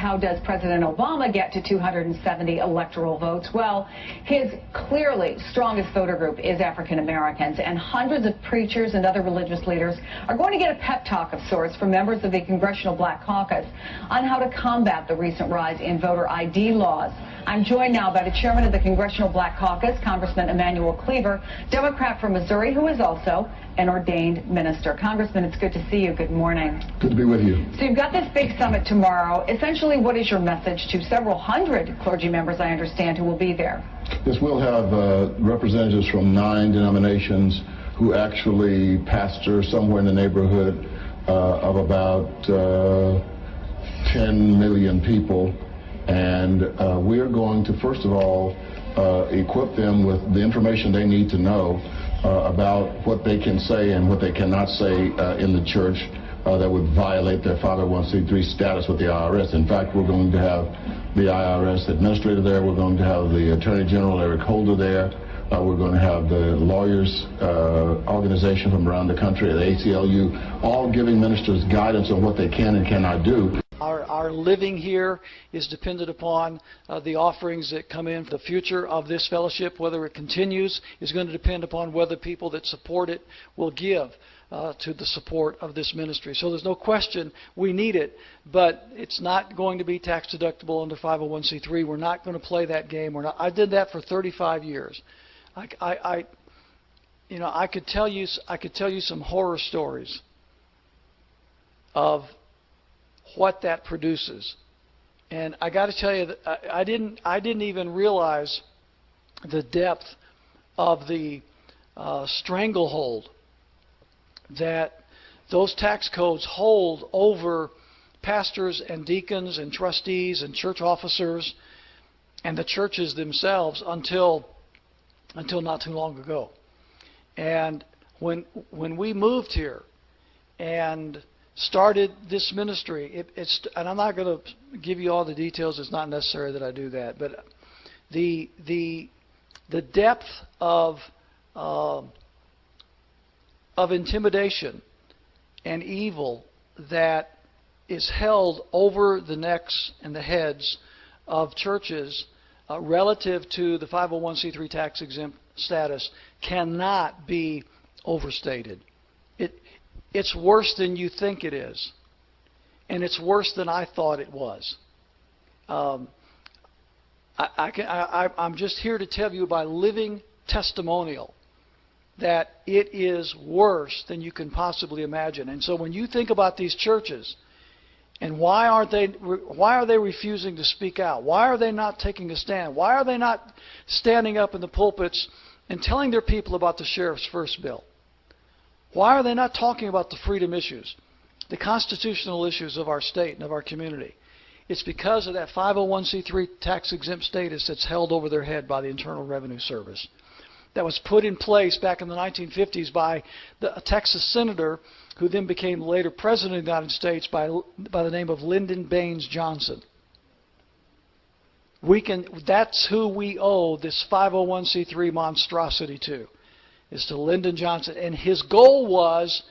how does President Obama get to 270 electoral votes? Well, his clearly strongest voter group is African Americans, and hundreds of preachers and other religious leaders are going to get a pep talk of sorts from members of the Congressional Black Caucus on how to combat the recent rise in voter ID laws. I'm joined now by the chairman of the Congressional Black Caucus, Congressman Emanuel Cleaver, Democrat from Missouri, who is also an ordained minister. Congressman, it's good to see you. Good morning. Good to be with you. So you've got this big summit tomorrow. Essentially, what is your message to several hundred clergy members, I understand, who will be there? Yes, we'll have representatives from 9 denominations who actually pastor somewhere in the neighborhood of about 10 million people. And we're going to, first of all, equip them with the information they need to know about what they can say and what they cannot say in the church that would violate their 501c3 status with the IRS. In fact, we're going to have the IRS administrator there. We're going to have the Attorney General, Eric Holder, there. We're going to have the lawyers organization from around the country at the ACLU, all giving ministers guidance on what they can and cannot do. Our living here is dependent upon the offerings that come in. The future of this fellowship, whether it continues, is going to depend upon whether people that support it will give to the support of this ministry. So there's no question we need it, but it's not going to be tax deductible under 501c3. We're not going to play that game. I did that for 35 years. I could tell you some horror stories of what that produces, and I got to tell you that I didn't even realize the depth of the stranglehold that those tax codes hold over pastors and deacons and trustees and church officers and the churches themselves until not too long ago. And when we moved here and started this ministry, and I'm not going to give you all the details. It's not necessary that I do that, but the depth of intimidation and evil that is held over the necks and the heads of churches relative to the 501c3 tax exempt status cannot be overstated. It's worse than you think it is, and it's worse than I thought it was. I'm just here to tell you by living testimonial that it is worse than you can possibly imagine. And so when you think about these churches, and why are they refusing to speak out? Why are they not taking a stand? Why are they not standing up in the pulpits and telling their people about the Sheriff's First Bill? Why are they not talking about the freedom issues, the constitutional issues of our state and of our community? It's because of that 501c3 tax-exempt status that's held over their head by the Internal Revenue Service. That was put in place back in the 1950s by a Texas senator who then became later president of the United States by the name of Lyndon Baines Johnson. That's who we owe this 501c3 monstrosity to. Is to Lyndon Johnson, and his goal was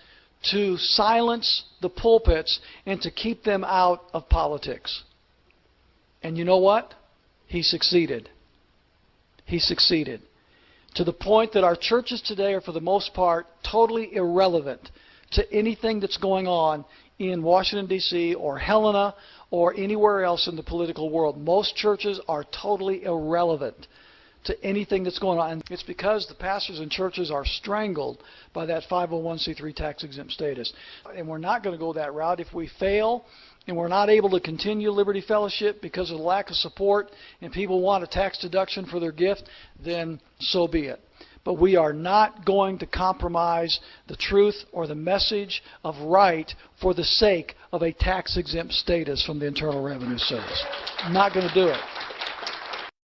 to silence the pulpits and to keep them out of politics. And you know what? He succeeded. He succeeded. To the point that our churches today are, for the most part, totally irrelevant to anything that's going on in Washington, D.C. or Helena or anywhere else in the political world. Most churches are totally irrelevant to anything that's going on. And it's because the pastors and churches are strangled by that 501c3 tax-exempt status. And we're not going to go that route. If we fail and we're not able to continue Liberty Fellowship because of the lack of support and people want a tax deduction for their gift, then so be it. But we are not going to compromise the truth or the message of right for the sake of a tax-exempt status from the Internal Revenue Service. I'm not going to do it.